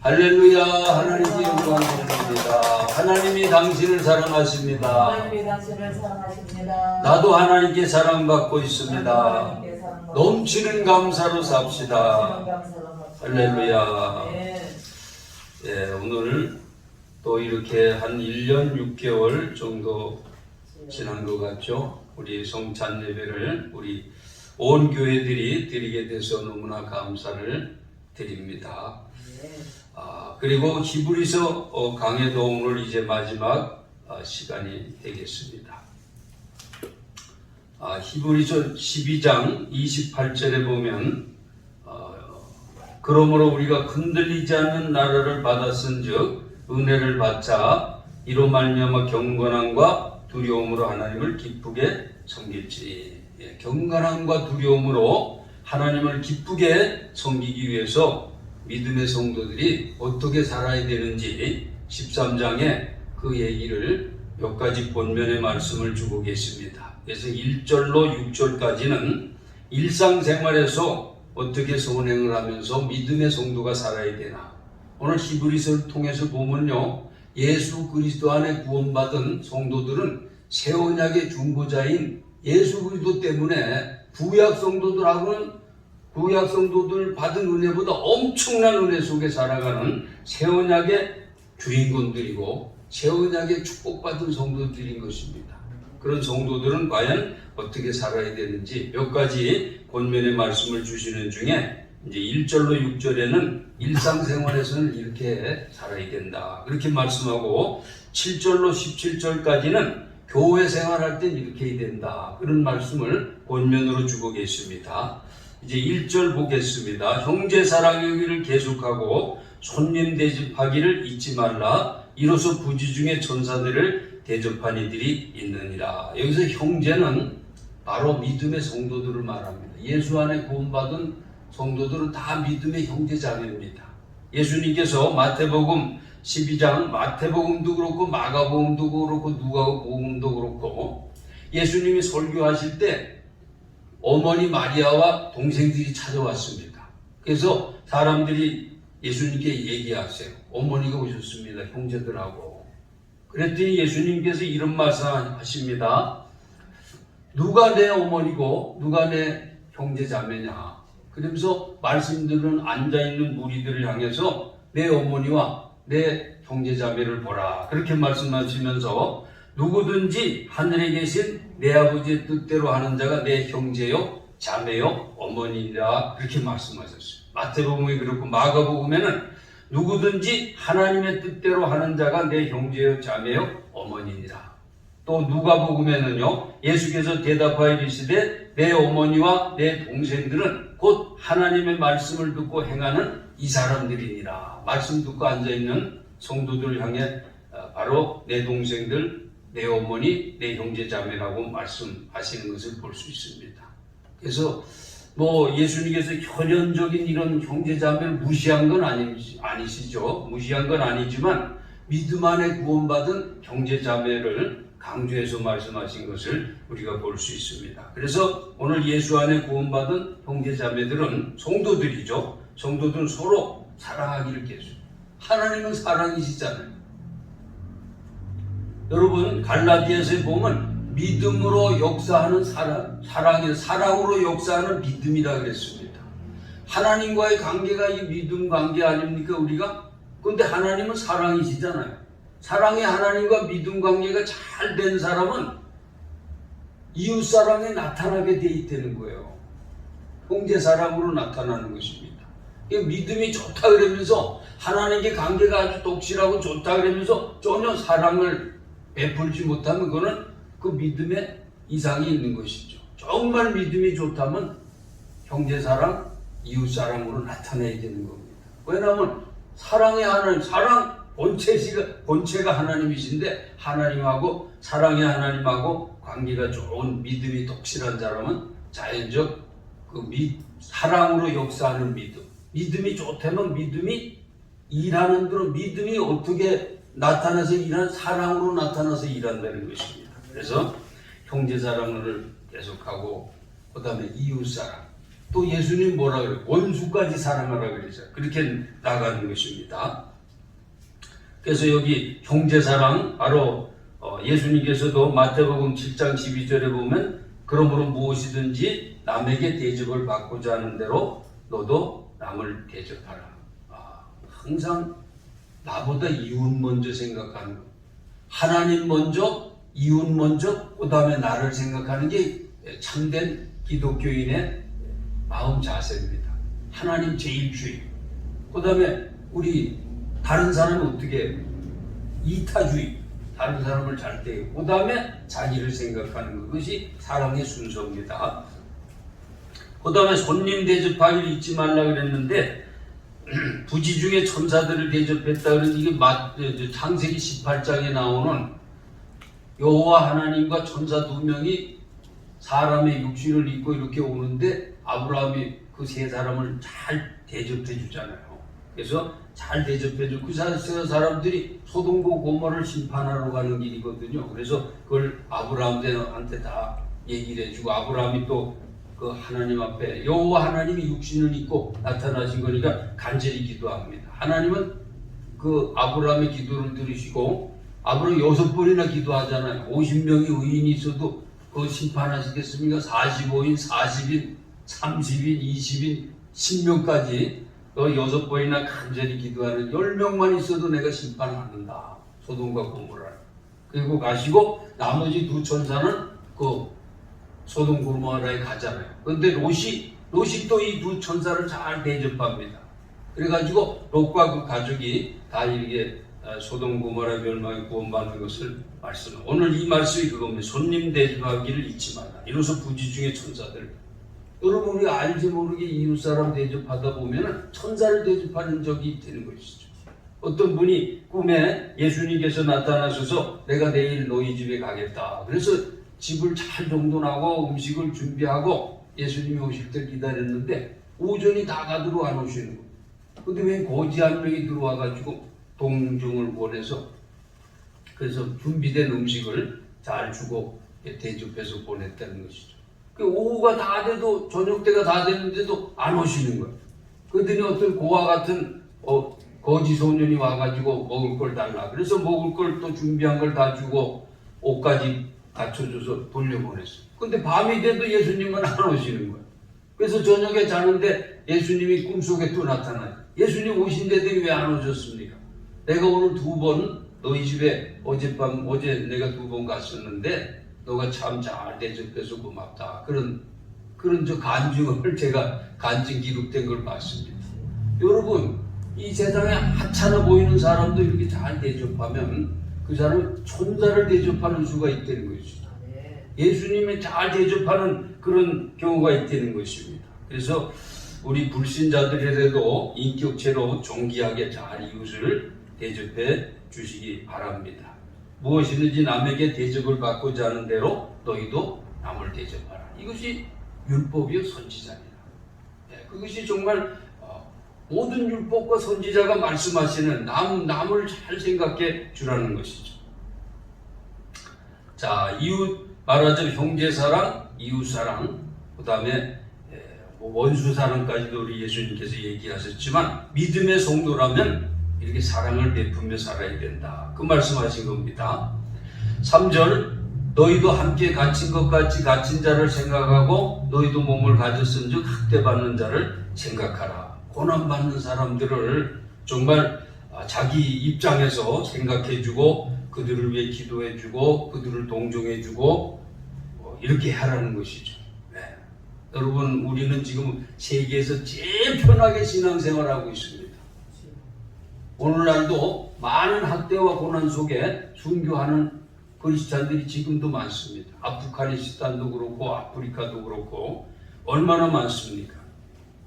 할렐루야. 하나님께 영광 드립니다. 하나님이 당신을 사랑하십니다. 하나님이 당신을 사랑하십니다. 나도 하나님께 사랑받고 있습니다. 넘치는 감사로 삽시다. 할렐루야. 네. 예, 오늘 또 이렇게 한 1년 6개월 정도 지난 것 같죠. 우리 성찬 예배를 우리 온 교회들이 드리게 돼서 너무나 감사를 드립니다. 그리고 히브리서 강해도 오늘 이제 마지막 시간이 되겠습니다. 히브리서 12장 28절에 보면 그러므로 우리가 흔들리지 않는 나라를 받았은즉 은혜를 받자 이로 말미암아 경건함과 두려움으로 하나님을 기쁘게 섬길지. 경건함과 두려움으로 하나님을 기쁘게 섬기기 위해서 믿음의 성도들이 어떻게 살아야 되는지 13장에 그 얘기를 몇 가지 본면의 말씀을 주고 계십니다. 그래서 1절로 6절까지는 일상생활에서 어떻게 선행을 하면서 믿음의 성도가 살아야 되나. 오늘 히브리서를 통해서 보면요, 예수 그리스도 안에 구원받은 성도들은 새 언약의 중보자인 예수 그리스도 때문에 구약 성도들 받은 은혜보다 엄청난 은혜 속에 살아가는 새 언약의 주인공들이고 새 언약의 축복받은 성도들인 것입니다. 그런 성도들은 과연 어떻게 살아야 되는지 몇 가지 본면의 말씀을 주시는 중에 이제 1절로 6절에는 일상생활에서는 이렇게 살아야 된다, 그렇게 말씀하고 7절로 17절까지는 교회 생활할 땐 이렇게 해야 된다, 그런 말씀을 본면으로 주고 계십니다. 이제 1절 보겠습니다. 형제 사랑하기를 계속하고 손님 대접하기를 잊지 말라. 이로써 부지 중에 천사들을 대접한 이들이 있느니라. 여기서 형제는 바로 믿음의 성도들을 말합니다. 예수 안에 구원받은 성도들은 다 믿음의 형제자매입니다. 예수님께서 마태복음 12장, 마태복음도 그렇고 마가복음도 그렇고 누가복음도 그렇고 예수님이 설교하실 때 어머니 마리아와 동생들이 찾아왔습니다. 그래서 사람들이 예수님께 얘기하세요. 어머니가 오셨습니다, 형제들하고. 그랬더니 예수님께서 이런 말씀 하십니다. 누가 내 어머니고 누가 내 형제자매냐. 그러면서 말씀들은 앉아있는 무리들을 향해서 내 어머니와 내 형제자매를 보라, 그렇게 말씀하시면서 누구든지 하늘에 계신 내 아버지의 뜻대로 하는 자가 내 형제요 자매요 어머니라, 그렇게 말씀하셨어요. 마태복음이 그렇고 마가복음에는 누구든지 하나님의 뜻대로 하는 자가 내 형제요 자매요 어머니니라. 또 누가복음에는요, 예수께서 대답하여 이르시되 내 어머니와 내 동생들은 곧 하나님의 말씀을 듣고 행하는 이 사람들이니라. 말씀 듣고 앉아있는 성도들을 향해 바로 내 동생들, 내 어머니, 내 형제자매라고 말씀하시는 것을 볼 수 있습니다. 그래서 예수님께서 현현적인 이런 형제자매를 무시한 건 아니시죠. 무시한 건 아니지만 믿음 안에 구원받은 형제자매를 강조해서 말씀하신 것을 우리가 볼 수 있습니다. 그래서 오늘 예수 안에 구원받은 형제자매들은 성도들이죠. 성도들은 서로 사랑하기를 계속. 하나님은 사랑이시잖아요. 여러분, 갈라디아서에 보면 믿음으로 역사하는 사랑으로 역사하는 믿음이라 그랬습니다. 하나님과의 관계가 이 믿음 관계 아닙니까, 우리가? 그런데 하나님은 사랑이시잖아요. 사랑의 하나님과 믿음 관계가 잘 된 사람은 이웃 사랑에 나타나게 돼 있다는 거예요. 형제 사랑으로 나타나는 것입니다. 믿음이 좋다 그러면서 하나님께 관계가 아주 독실하고 좋다 그러면서 전혀 사랑을 베풀지 못하면 그거는 그 믿음에 이상이 있는 것이죠. 정말 믿음이 좋다면 형제사랑, 이웃사랑으로 나타내야 되는 겁니다. 왜냐하면 사랑의 하나님, 본체가 하나님이신데 하나님하고, 사랑의 하나님하고 관계가 좋은 믿음이 독실한 사람은 자연적 사랑으로 역사하는 믿음이 좋다면 믿음이 일하는 대로 믿음이 어떻게 나타나서 사랑으로 나타나서 일한다는 것입니다. 그래서 형제사랑을 계속하고 그 다음에 이웃사랑. 또 예수님 뭐라 그래요? 원수까지 사랑하라 그러죠. 그렇게 나가는 것입니다. 그래서 여기 형제사랑 바로 예수님께서도 마태복음 7장 12절에 보면 그러므로 무엇이든지 남에게 대접을 받고자 하는 대로 너도 남을 대접하라. 항상 나보다 이웃 먼저 생각하는 것. 하나님 먼저, 이웃 먼저, 그 다음에 나를 생각하는 게 참된 기독교인의 마음 자세입니다. 하나님 제일주의. 그 다음에 우리 다른 사람은 어떻게 해요? 이타주의. 다른 사람을 잘 대고 그 다음에 자기를 생각하는 것이 사랑의 순서입니다. 그 다음에 손님 대접하기를 잊지 말라 그랬는데 부지 중에 천사들을 대접했다 그러는 이게 창세기 18장에 나오는 여호와 하나님과 천사 두 명이 사람의 육신을 입고 이렇게 오는데 아브라함이 그 세 사람을 잘 대접해 주잖아요. 그래서 잘 대접해 주고 그 사람들이 소돔과 고모를 심판하러 가는 길이거든요. 그래서 그걸 아브라함한테 다 얘기를 해주고 아브라함이 또 그 하나님 앞에 여호와 하나님이 육신을 입고 나타나신 거니까 간절히 기도합니다. 하나님은 그 아브라함의 기도를 들으시고 아브라함 6번이나 기도하잖아요. 50명의 의인이 있어도 그 심판하시겠습니까? 45인, 40인, 30인, 20인, 10명까지 6번이나 간절히 기도하는 10명만 있어도 내가 심판하는다. 소돔과 고모라를. 그리고 가시고 나머지 두 천사는 그 소돔 고모라에 가잖아요. 그런데 롯이 또 이 두 천사를 잘 대접합니다. 그래가지고 롯과 그 가족이 다 이렇게 소돔 고모라 멸망에 구원받는 것을 말씀합니다. 오늘 이 말씀이 그겁니다. 손님 대접하기를 잊지 마라. 이로써 부지 중에 천사들. 여러분 우리가 알지 모르게 이웃사람 대접하다 보면 천사를 대접하는 적이 되는 것이죠. 어떤 분이 꿈에 예수님께서 나타나셔서 내가 내일 너희 집에 가겠다. 그래서 집을 잘 정돈하고 음식을 준비하고 예수님이 오실 때 기다렸는데 오전이 다 가도록 안 오시는 거예요. 근데 왜 거지 한 명이 들어와가지고 동정을 보내서 그래서 준비된 음식을 잘 주고 대접해서 보냈다는 것이죠. 오후가 다 돼도 저녁 때가 다 됐는데도 안 오시는 거예요. 그랬더니 어떤 고아 같은 거지 소년이 와가지고 먹을 걸 달라. 그래서 먹을 걸 또 준비한 걸 다 주고 옷까지 갖춰줘서 돌려보냈어요. 근데 밤이 돼도 예수님은 안 오시는 거예요. 그래서 저녁에 자는데 예수님이 꿈속에 또 나타나요. 예수님 오신데도 왜 안 오셨습니까? 내가 오늘 2번 너희 집에 어제 내가 2번 갔었는데 너가 참 잘 대접해서 고맙다. 그런 저 간증을 제가 간증 기록된 걸 봤습니다. 여러분 이 세상에 하찮아 보이는 사람도 이렇게 잘 대접하면 그 사람은 천사를 대접하는 수가 있다는 것이죠. 예수님이 잘 대접하는 그런 경우가 있다는 것입니다. 그래서 우리 불신자들에게도 인격체로 존귀하게 잘 이웃을 대접해 주시기 바랍니다. 무엇이든지 남에게 대접을 받고자 하는 대로 너희도 남을 대접하라. 이것이 율법이요 선지자니라. 그것이 정말 모든 율법과 선지자가 말씀하시는 남을 잘 생각해 주라는 것이죠. 자, 이웃 말하자면 형제사랑, 이웃사랑, 그 다음에 원수사랑까지도 우리 예수님께서 얘기하셨지만 믿음의 성도라면 이렇게 사랑을 베풀며 살아야 된다. 그 말씀하신 겁니다. 3절 너희도 함께 갇힌 것 같이 갇힌 자를 생각하고 너희도 몸을 가졌은즉 학대받는 자를 생각하라. 고난받는 사람들을 정말 자기 입장에서 생각해주고 그들을 위해 기도해주고 그들을 동정해주고 이렇게 하라는 것이죠. 네. 여러분 우리는 지금 세계에서 제일 편하게 신앙생활하고 있습니다. 오늘날도 많은 학대와 고난 속에 순교하는 그리스찬들이 지금도 많습니다. 아프가니스탄도 그렇고 아프리카도 그렇고 얼마나 많습니까?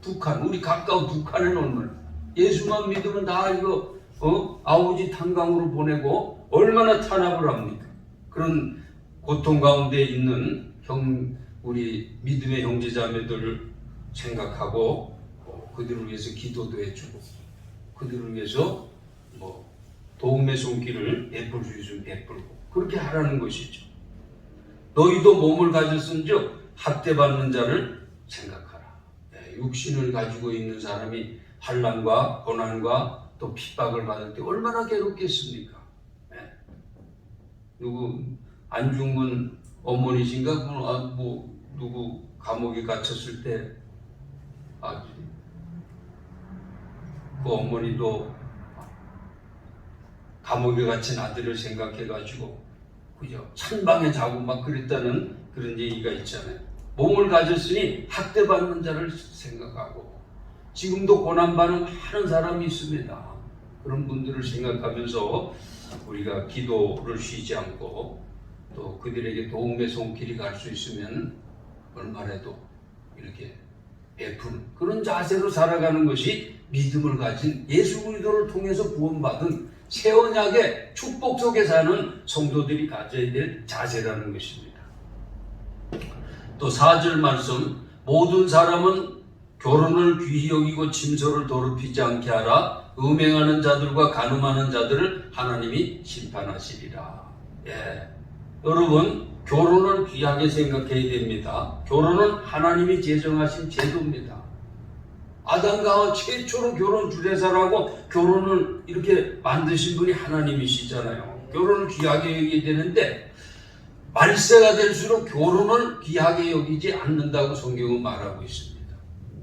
북한, 우리 가까운 북한에는 얼마나 예수만 믿으면 다 이거 아우지 탄광으로 보내고 얼마나 탄압을 합니까? 그런 고통 가운데 있는 우리 믿음의 형제자매들을 생각하고 그들을 위해서 기도도 해주고 그들을 위해서 도움의 손길을 베풀 수 있으면 베풀고 그렇게 하라는 것이죠. 너희도 몸을 가졌은즉 학대받는 자를 생각하라. 네. 육신을 가지고 있는 사람이 환난과 고난과 또 핍박을 받을 때 얼마나 괴롭겠습니까? 예. 누구 안중근 어머니신가 누구 감옥에 갇혔을 때 그 어머니도 감옥에 갇힌 아들을 생각해가지고 그죠? 찬방에 자고 막 그랬다는 그런 얘기가 있잖아요. 몸을 가졌으니 학대받는 자를 생각하고 지금도 고난받는 많은 사람이 있습니다. 그런 분들을 생각하면서 우리가 기도를 쉬지 않고 또 그들에게 도움의 손길이 갈 수 있으면 얼마라도 이렇게 베푸는 그런 자세로 살아가는 것이 믿음을 가진 예수 그리스도를 통해서 구원받은 새 언약의 축복 속에 사는 성도들이 가져야 될 자세라는 것입니다. 또 4절 말씀, 모든 사람은 결혼을 귀히 여기고 침소를 더럽히지 않게 하라. 음행하는 자들과 간음하는 자들을 하나님이 심판하시리라. 예. 여러분, 결혼을 귀하게 생각해야 됩니다. 결혼은 하나님이 제정하신 제도입니다. 아담과 하와 최초로 결혼 주례사라고 결혼을 이렇게 만드신 분이 하나님이시잖아요. 결혼을 귀하게 여기게 되는데 말세가 될수록 결혼을 귀하게 여기지 않는다고 성경은 말하고 있습니다.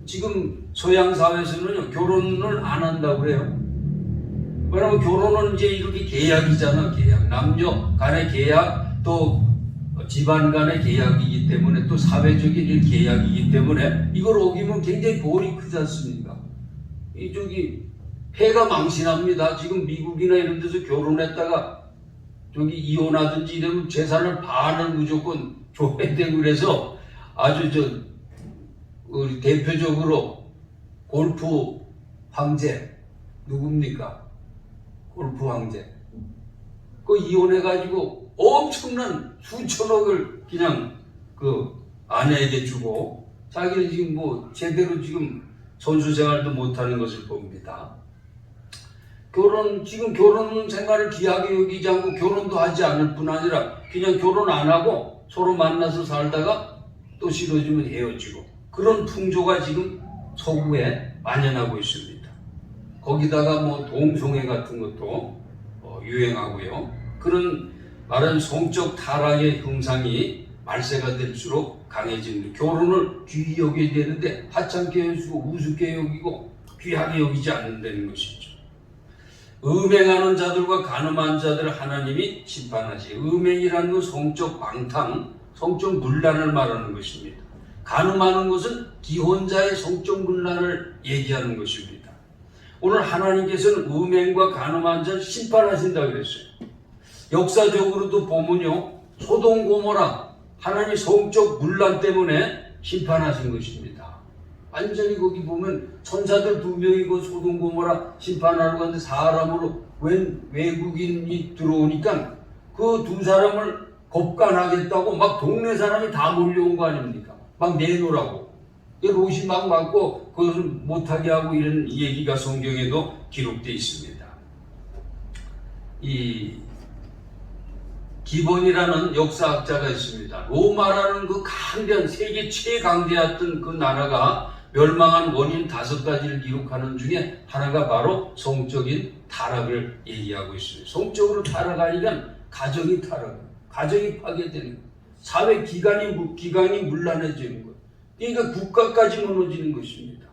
지금 서양 사회에서는 결혼을 안 한다고 그래요. 왜냐하면 결혼은 이제 이렇게 계약이잖아. 계약. 남녀 간의 계약, 또 집안 간의 계약이기 때문에, 또 사회적인 계약이기 때문에 이걸 어기면 굉장히 벌이 크지 않습니까? 폐가 망신합니다. 지금 미국이나 이런 데서 결혼했다가 이혼하든지 이러면 재산을 반을 무조건 줘야 되고 그래서 아주 우리 대표적으로 골프 황제 누굽니까? 골프 황제. 그 이혼해가지고 엄청난 수천억을 그냥 그 아내에게 주고 자기는 지금 제대로 지금 선수 생활도 못하는 것을 봅니다. 지금 결혼 생활을 귀하게 여기지 않고 결혼도 하지 않을 뿐 아니라 그냥 결혼 안 하고 서로 만나서 살다가 또 싫어지면 헤어지고 그런 풍조가 지금 서구에 만연하고 있습니다. 거기다가 동성애 같은 것도 유행하고요. 그런 말은 성적 타락의 형상이 말세가 될수록 강해집니다. 결혼을 귀히 여겨야 되는데 하찮게 여기고 우습게 여기고 귀하게 여기지 않는다는 것이죠. 음행하는 자들과 간음한 자들을 하나님이 심판하시. 음행이라는 건 성적 방탕, 성적 문란을 말하는 것입니다. 간음하는 것은 기혼자의 성적 문란을 얘기하는 것입니다. 오늘 하나님께서는 음행과 간음한 자를 심판하신다고 그랬어요. 역사적으로도 보면요, 소돔 고모라 하나님 성적 문란 때문에 심판하신 것입니다. 완전히 거기 보면 천사들 2명이고 소돔 고모라 심판하러 갔는데 사람으로 웬 외국인이 들어오니까 그 2사람을 겁간하겠다고 막 동네 사람이 다 몰려온 거 아닙니까? 막 내놓으라고. 롯이 막 맞고 그것을 못하게 하고 이런 얘기가 성경에도 기록되어 있습니다. 이 기본이라는 역사학자가 있습니다. 로마라는 그 강대한 세계 최강대였던 그 나라가 멸망한 원인 5가지를 기록하는 중에 하나가 바로 성적인 타락을 얘기하고 있습니다. 성적으로 타락하니까 가정이 가정이 파괴되는 거예요. 사회 기강이 문란해지는 거예요. 그러니까 국가까지 무너지는 것입니다.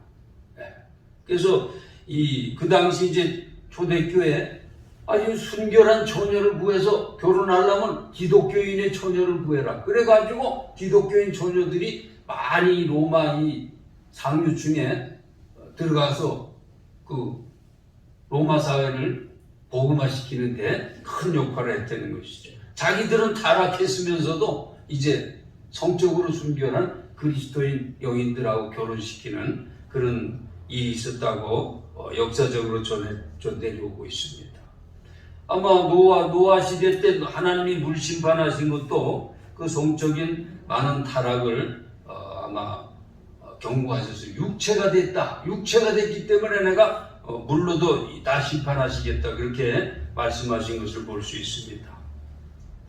그래서 그 당시 이제 초대교회 아주 순결한 처녀를 구해서 결혼하려면 기독교인의 처녀를 구해라. 그래가지고 기독교인 처녀들이 많이 로마 이 상류층에 들어가서 그 로마 사회를 복음화시키는데 큰 역할을 했다는 것이죠. 자기들은 타락했으면서도 이제 성적으로 순결한 그리스도인 여인들하고 결혼시키는 그런 일이 있었다고 역사적으로 전해오고 있습니다. 아마 노아 시대 때 하나님이 물 심판하신 것도 그 성적인 많은 타락을 아마 경고하셔서 육체가 됐기 때문에 내가 물로도 다 심판하시겠다 그렇게 말씀하신 것을 볼 수 있습니다.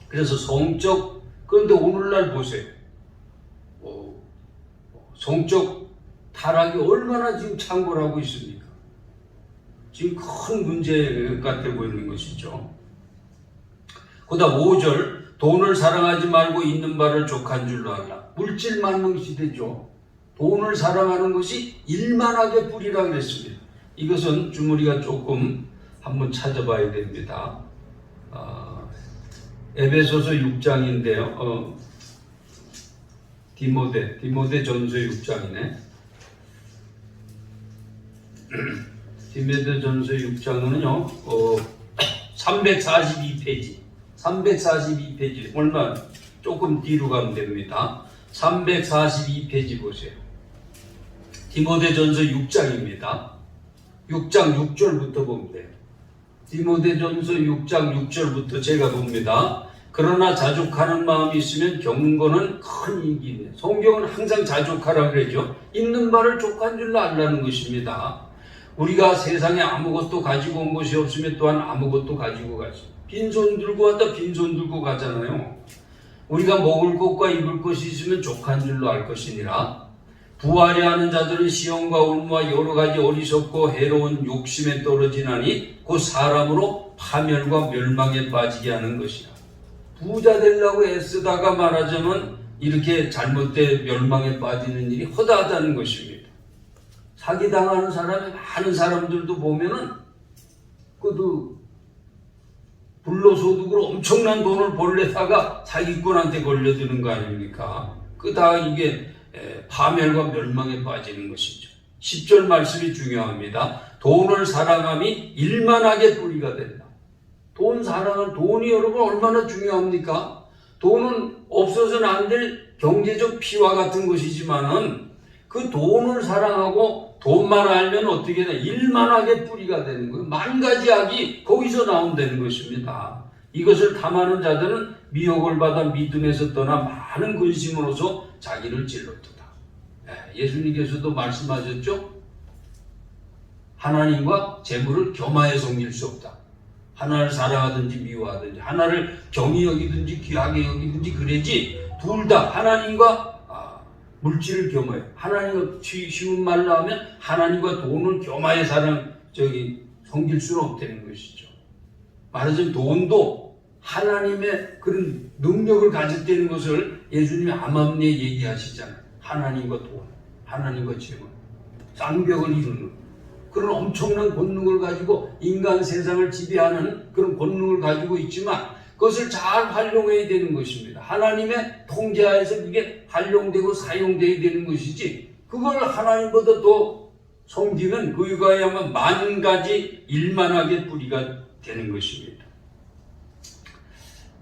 그래서 그런데 오늘날 보세요. 성적 타락이 얼마나 지금 창궐하고 있습니까? 지금 큰 문제가 되고 있는 것이죠. 그다음 5절, 돈을 사랑하지 말고 있는 바를 족한 줄로 알라. 물질 만능 시대죠. 돈을 사랑하는 것이 일만하게 뿌리라 그랬습니다. 이것은 주무리가 조금 한번 찾아봐야 됩니다. 에베소서 6장인데요. 디모데 전서 6장이네. 디모데 전서 6장은요, 342페이지. 342페이지. 얼마 조금 뒤로 가면 됩니다. 342페이지 보세요. 디모데 전서 6장입니다. 6장 6절부터 보면 돼요. 디모데 전서 6장 6절부터 제가 봅니다. 그러나 자족하는 마음이 있으면 경건은 큰 이익이 있네. 성경은 항상 자족하라 그러죠. 있는 바를 족한 줄로 알라는 것입니다. 우리가 세상에 아무것도 가지고 온 것이 없으면 또한 아무것도 가지고 가지. 빈손 들고 왔다 빈손 들고 가잖아요. 우리가 먹을 것과 입을 것이 있으면 족한 줄로 알 것이니라. 부하려 하는 자들은 시험과 올무와 여러 가지 어리석고 해로운 욕심에 떨어지나니 곧 사람으로 파멸과 멸망에 빠지게 하는 것이라. 부자 되려고 애쓰다가 말하자면 이렇게 잘못된 멸망에 빠지는 일이 허다하다는 것입니다. 사기당하는 사람이 많은 사람들도 보면은 그도 불로소득으로 엄청난 돈을 벌려다가 사기꾼한테 걸려드는 거 아닙니까? 그 다 이게 파멸과 멸망에 빠지는 것이죠. 10절 말씀이 중요합니다. 돈을 사랑함이 일만하게 뿌리가 된다. 돈 사랑은, 돈이 여러분 얼마나 중요합니까? 돈은 없어서는 안 될 경제적 피와 같은 것이지만은 그 돈을 사랑하고 돈만 알면 어떻게 되나? 일만하게 뿌리가 되는 거예요. 만 가지 악이 거기서 나온다는 것입니다. 이것을 탐하는 자들은 미혹을 받아 믿음에서 떠나 많은 근심으로서 자기를 찔렀도다. 예수님께서도 말씀하셨죠? 하나님과 재물을 겸하여 섬길 수 없다. 하나를 사랑하든지 미워하든지, 하나를 경히 여기든지 귀하게 여기든지 그러지, 둘 다 하나님과 물질을 겸하여, 하나님과 쉬운 말로 하면 하나님과 돈을 겸하여 섬길 수는 없다는 것이죠. 말하자면 돈도 하나님의 그런 능력을 가졌다는 것을 예수님이 암암리에 얘기하시잖아요. 하나님과 돈, 하나님과 재물, 쌍벽을 이루는 그런 엄청난 권능을 가지고 인간 세상을 지배하는 그런 권능을 가지고 있지만 그것을 잘 활용해야 되는 것입니다. 하나님의 통제하에서 그게 활용되고 사용되어야 되는 것이지, 그걸 하나님보다 더 섬기면 그거야만 만 가지 일만하게 뿌리가 되는 것입니다.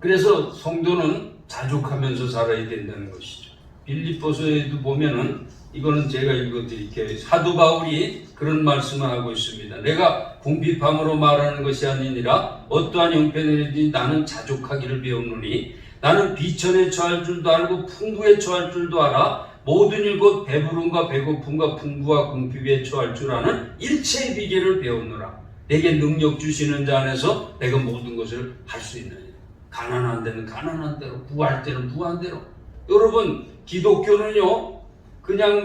그래서 성도는 자족하면서 살아야 된다는 것이죠. 빌립보서에도 보면은, 이거는 제가 읽어드릴게요. 사도 바울이 그런 말씀을 하고 있습니다. 내가 궁핍함으로 말하는 것이 아니니라 어떠한 형편이든지 나는 자족하기를 배우노니 나는 비천에 처할 줄도 알고 풍부에 처할 줄도 알아. 모든 일 곧 배부름과 배고픔과 풍부와 궁핍에 처할 줄 아는 일체의 비결을 배우노라. 내게 능력 주시는 자 안에서 내가 모든 것을 할 수 있느니라. 가난한 데는 가난한 대로, 부할 때는 부한 대로. 여러분, 기독교는요, 그냥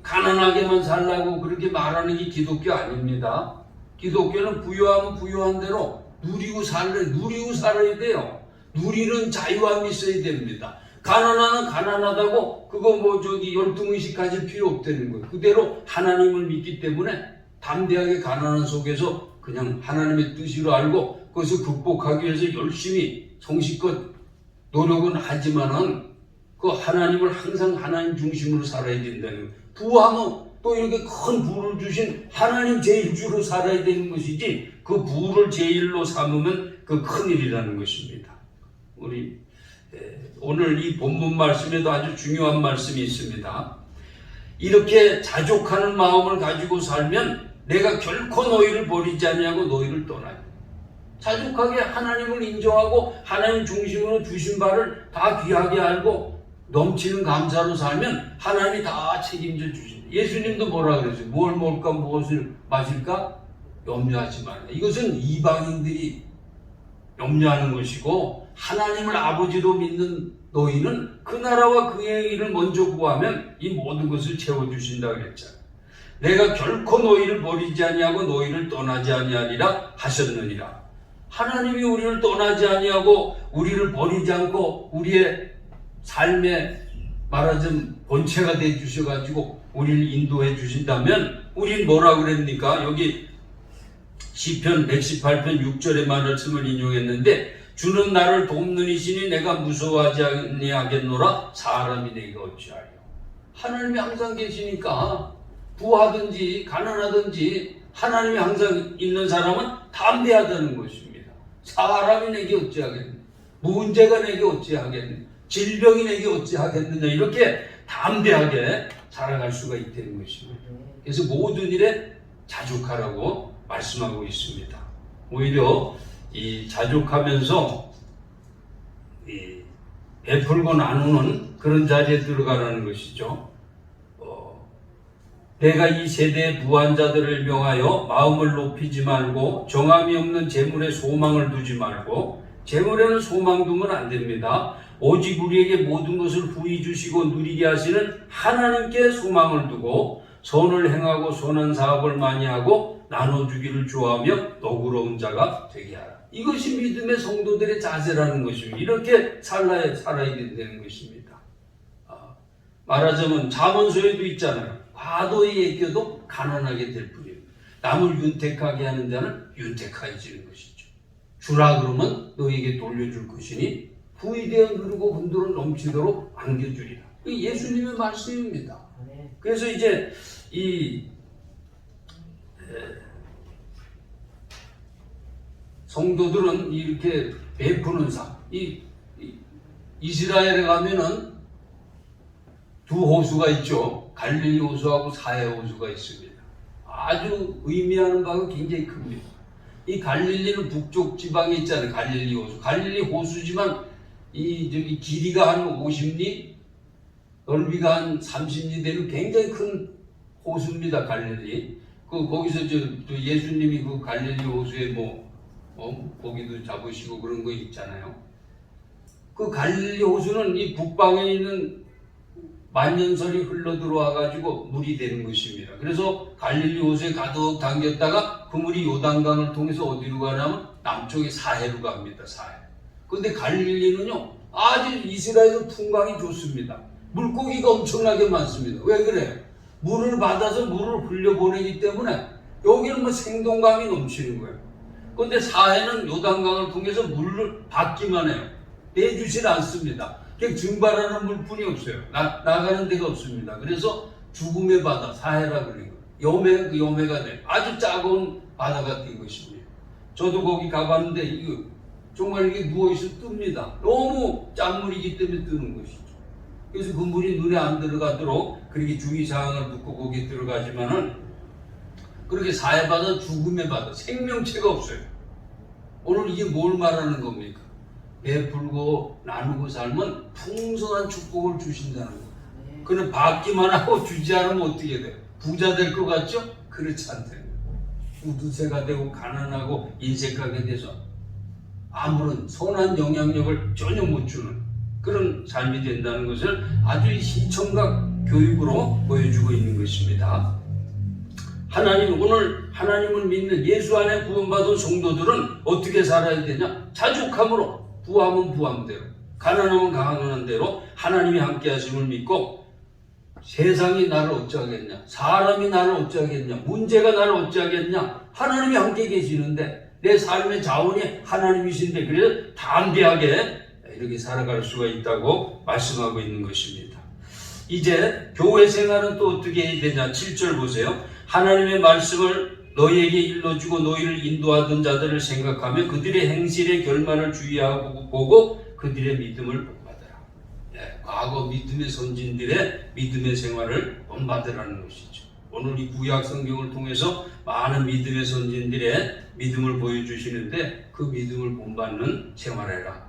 가난하게만 살라고 그렇게 말하는 게 기독교 아닙니다. 기독교는 부유하면 부유한 대로 누리고 살아야 돼요. 누리는 자유함이 있어야 됩니다. 가난하면 가난하다고 열등의식 가질 필요 없다는 거예요. 그대로 하나님을 믿기 때문에 담대하게 가난한 속에서 그냥 하나님의 뜻으로 알고 그것을 극복하기 위해서 열심히 성실껏 노력은 하지만은 그 하나님을 항상 하나님 중심으로 살아야 된다는 거예요. 부하면 또 이렇게 큰 부를 주신 하나님 제일주로 살아야 되는 것이지, 그 부를 제일로 삼으면 그 큰일이라는 것입니다. 우리 오늘 이 본문 말씀에도 아주 중요한 말씀이 있습니다. 이렇게 자족하는 마음을 가지고 살면 내가 결코 너희를 버리지 아니하고 너희를 떠나요. 자족하게 하나님을 인정하고 하나님 중심으로 주신 바를 다 귀하게 알고 넘치는 감사로 살면 하나님이 다 책임져 주신다. 예수님도 뭐라 그랬어요? 뭘 먹을까 무엇을 마실까 염려하지 말라. 이것은 이방인들이 염려하는 것이고, 하나님을 아버지로 믿는 너희는 그 나라와 그의 일을 먼저 구하면 이 모든 것을 채워주신다 그랬잖아. 내가 결코 너희를 버리지 아니하고 너희를 떠나지 아니하리라 하셨느니라. 하나님이 우리를 떠나지 아니하고 우리를 버리지 않고 우리의 삶에 말하자면 본체가 돼 주셔가지고 우리를 인도해 주신다면 우린 뭐라 그랬습니까? 여기 시편 118편 6절의 말씀을 인용했는데 주는 나를 돕는 이시니 내가 무서워하지 아니하겠노라. 사람이 내게 어찌하려. 하나님이 항상 계시니까 부하든지 가난하든지 하나님이 항상 있는 사람은 담대하다는 것입니다. 사람이 내게 어찌하겠느냐, 문제가 내게 어찌하겠느냐, 질병이 내게 어찌하겠느냐, 이렇게 담대하게 살아갈 수가 있다는 것입니다. 그래서 모든 일에 자족하라고 말씀하고 있습니다. 오히려 이 자족하면서 이 베풀고 나누는 그런 자리에 들어가라는 것이죠. 내가 이 세대의 부한자들을 명하여 마음을 높이지 말고 정함이 없는 재물에 소망을 두지 말고, 재물에는 소망 두면 안 됩니다. 오직 우리에게 모든 것을 후히 주시고 누리게 하시는 하나님께 소망을 두고 선을 행하고 선한 사업을 많이 하고 나눠주기를 좋아하며 너그러운 자가 되게 하라. 이것이 믿음의 성도들의 자세라는 것입니다. 이렇게 살아야 된다는 것입니다. 말하자면 잠언서에도 있잖아요. 과도히 애껴도 가난하게 될 뿐이에요. 남을 윤택하게 하는 자는 윤택해지는 것이죠. 주라 그러면 너에게 돌려줄 것이니 후이되어 누르고 흔들어 넘치도록 안겨주리라. 이게 예수님의 말씀입니다. 그래서 이제 이 성도들은 이렇게 베푸는 삶, 이스라엘에 가면은 두 호수가 있죠. 갈릴리 호수하고 사해 호수가 있습니다. 아주 의미하는 바가 굉장히 큽니다. 이 갈릴리는 북쪽 지방에 있잖아요. 갈릴리 호수. 갈릴리 호수지만 이 길이가 한 50리, 넓이가 한 30리 되는 굉장히 큰 호수입니다. 갈릴리. 거기서 예수님이 그 갈릴리 호수에 고기도 잡으시고 그런 거 있잖아요. 그 갈릴리 호수는 이 북방에 있는 만년설이 흘러 들어와 가지고 물이 되는 것입니다. 그래서 갈릴리 호수에 가득 담겼다가 그 물이 요단강을 통해서 어디로 가냐면 남쪽의 사해로 갑니다. 사해. 그런데 갈릴리는요 아주 이스라엘에서 풍광이 좋습니다. 물고기가 엄청나게 많습니다. 왜 그래요? 물을 받아서 물을 흘려보내기 때문에 여기는 생동감이 넘치는 거예요. 그런데 사해는 요단강을 통해서 물을 받기만 해요. 내주질 않습니다. 그냥 증발하는 물뿐이 없어요. 나가는 데가 없습니다. 그래서 죽음의 바다, 사해라 그래요. 염해가 돼요. 아주 차가운 바다 같은 것입니다. 저도 거기 가봤는데 정말 이게 누워있어 뜹니다. 너무 짠물이기 때문에 뜨는 것이죠. 그래서 그 물이 눈에 안 들어가도록 그렇게 주의사항을 듣고 거기에 들어가지만은 그렇게 사해바다, 죽음의 바다, 생명체가 없어요. 오늘 이게 뭘 말하는 겁니까? 베풀고 나누고 살면 풍성한 축복을 주신다는 거예요. 그는 받기만 하고 주지 않으면 어떻게 돼요? 부자 될 것 같죠? 그렇지 않대요. 우두새가 되고 가난하고 인색하게 돼서 아무런 선한 영향력을 전혀 못 주는 그런 삶이 된다는 것을 아주 시청각 교육으로 보여주고 있는 것입니다. 오늘 하나님을 믿는 예수 안에 구원받은 성도들은 어떻게 살아야 되냐? 자족함으로, 부하면 부함대로, 가난하면 가난한 대로 하나님이 함께 하심을 믿고, 세상이 나를 어찌하겠냐, 사람이 나를 어찌하겠냐, 문제가 나를 어찌하겠냐, 하나님이 함께 계시는데 내 삶의 자원이 하나님이신데, 그래서 담대하게 이렇게 살아갈 수가 있다고 말씀하고 있는 것입니다. 이제 교회 생활은 또 어떻게 해야 되냐? 7절 보세요. 하나님의 말씀을 너희에게 일러주고 너희를 인도하던 자들을 생각하며 그들의 행실의 결말을 주의하고 보고 그들의 믿음을 본받아라. 과거 믿음의 선진들의 믿음의 생활을 본받으라는 것이죠. 오늘 이 구약 성경을 통해서 많은 믿음의 선진들의 믿음을 보여주시는데 그 믿음을 본받는 생활해라.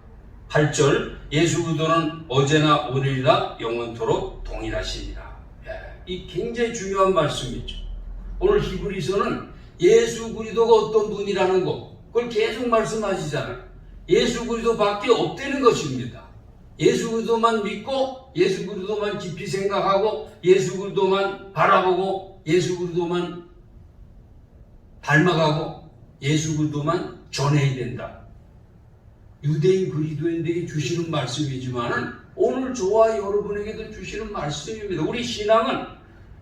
8절, 예수 그리스도는 어제나 오늘이나 영원토록 동일하시니라. 이 굉장히 중요한 말씀이죠. 오늘 히브리서는 예수 그리스도가 어떤 분이라는 거, 그걸 계속 말씀하시잖아요. 예수 그리스도밖에 없다는 것입니다. 예수 그리스도만 믿고 예수 그리스도만 깊이 생각하고 예수 그리스도만 바라보고 예수 그리스도만 닮아가고 예수 그리스도만 전해야 된다. 유대인 그리스도인들에게 주시는 말씀이지만 오늘 저와 여러분에게도 주시는 말씀입니다. 우리 신앙은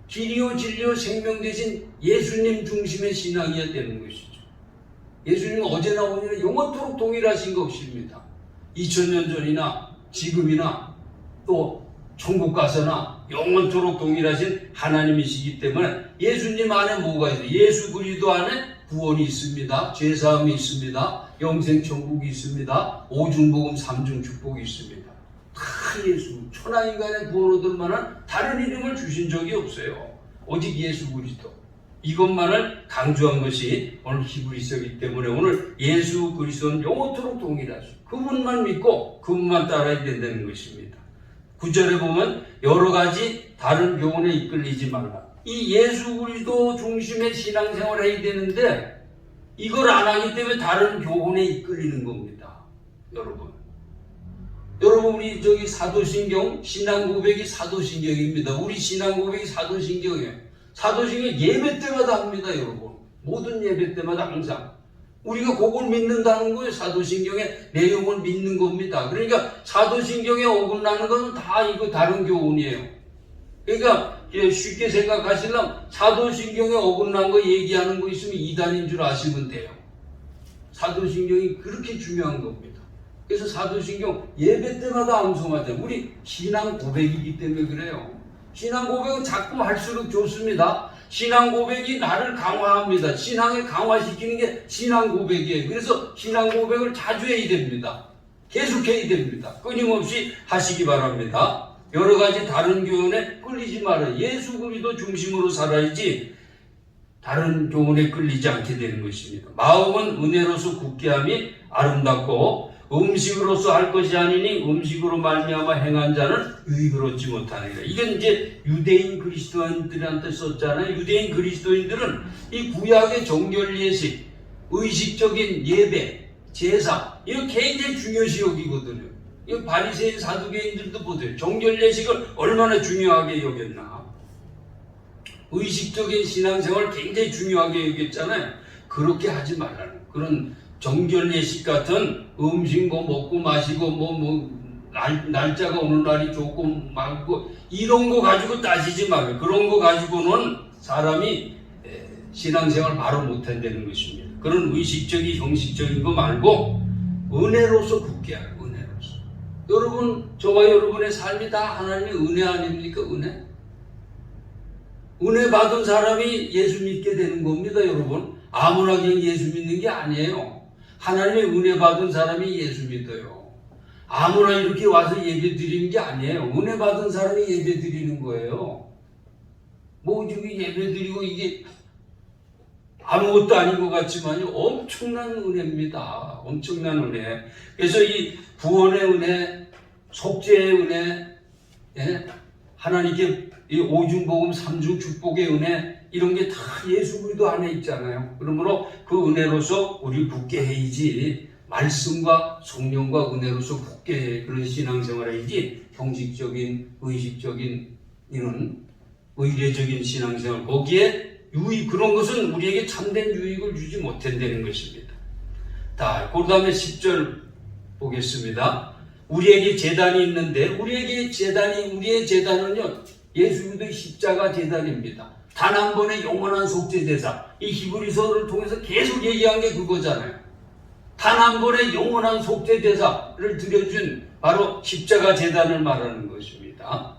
길이요 진리요 생명 되신 예수님 중심의 신앙이어야 되는 것이죠. 예수님은 어제나 오늘이나 영원토록 동일하신 것입니다. 2000년 전이나 지금이나 또 천국 가서나 영원토록 동일하신 하나님이시기 때문에 예수님 안에 뭐가 있어요? 예수 그리스도 안에 구원이 있습니다. 죄사함이 있습니다. 영생 천국이 있습니다. 오중복음 삼중 축복이 있습니다. 다 예수, 천하인간의 구원 얻을 만한 다른 이름을 주신 적이 없어요. 오직 예수 그리스도. 이것만을 강조한 것이 오늘 히브리서이기 때문에 오늘 예수 그리스도는 영원토록 동일하시고 그분만 믿고 그분만 따라야 된다는 것입니다. 9절에 보면 여러 가지 다른 교훈에 이끌리지 말라. 이 예수 그리스도 중심의 신앙생활을 해야 되는데 이걸 안 하기 때문에 다른 교훈에 이끌리는 겁니다. 여러분 우리 저기 사도신경 신앙 고백이 사도신경입니다. 우리 신앙 고백이 사도신경이에요. 사도신경 예배 때마다 합니다, 여러분. 모든 예배 때마다 항상 우리가 그걸 믿는다는 거예요. 사도신경의 내용을 믿는 겁니다. 그러니까 사도신경에 어긋나는 건 다 이거 다른 교훈이에요. 그러니까 쉽게 생각하시려면 사도신경에 어긋난 거 얘기하는 거 있으면 이단인 줄 아시면 돼요. 사도신경이 그렇게 중요한 겁니다. 그래서 사도신경 예배 때마다 암송하잖아요. 우리 신앙 고백이기 때문에 그래요. 신앙 고백은 자꾸 할수록 좋습니다. 신앙 고백이 나를 강화합니다. 신앙을 강화시키는 게 신앙 고백이에요. 그래서 신앙 고백을 자주 해야 됩니다. 계속 해야 됩니다. 끊임없이 하시기 바랍니다. 여러 가지 다른 교훈에 끌리지 말아요. 예수 그리스도 중심으로 살아야지 다른 교훈에 끌리지 않게 되는 것입니다. 마음은 은혜로서 굳게 함이 아름답고 음식으로서 할 것이 아니니 음식으로 말미암아 행한 자는 유익을 얻지 못하느니라. 이건 이제 유대인 그리스도인들한테 썼잖아요. 유대인 그리스도인들은 이 구약의 정결 예식, 의식적인 예배, 제사 이거 굉장히 중요시 여기거든요. 이 바리새인 사두개인들도 보세요. 정결 예식을 얼마나 중요하게 여겼나. 의식적인 신앙생활을 굉장히 중요하게 여겼잖아요. 그렇게 하지 말라는 그런 정결 예식 같은 음식 먹고 마시고 날짜가 어느 날이 조금 많고 이런 거 가지고 따지지 말아요. 그런 거 가지고는 사람이 신앙생활 바로 못한다는 것입니다. 그런 의식적인 형식적인 거 말고 은혜로서 굳게 하라. 은혜로서. 여러분 저와 여러분의 삶이 다 하나님의 은혜 아닙니까? 은혜 받은 사람이 예수 믿게 되는 겁니다. 여러분 아무나 그냥 예수 믿는 게 아니에요. 하나님의 은혜 받은 사람이 예수 믿어요. 아무나 이렇게 와서 예배 드리는 게 아니에요. 은혜 받은 사람이 예배 드리는 거예요. 뭐 지금 예배 드리고 이게 아무것도 아닌 것 같지만요. 엄청난 은혜입니다. 엄청난 은혜. 그래서 이 구원의 은혜, 속죄의 은혜, 하나님께 이 오중복음 삼중 축복의 은혜 이런 게 다 예수 그리스도 안에 있잖아요. 그러므로 그 은혜로서 우리 굳게 해야지 말씀과 성령과 은혜로서 굳게 해. 그런 신앙생활 해야지 형식적인 의식적인 이런 의례적인 신앙생활 거기에 유익 그런 것은 우리에게 참된 유익을 주지 못한다는 것입니다. 자, 그 다음에 10절 보겠습니다. 우리에게 제단이 있는데 우리의 제단은요 예수 그리스도의 십자가 제단입니다. 단 한 번의 영원한 속죄제사. 이 히브리서를 통해서 계속 얘기한 게 그거잖아요. 단 한 번의 영원한 속죄제사를 드려준 바로 십자가 제단을 말하는 것입니다.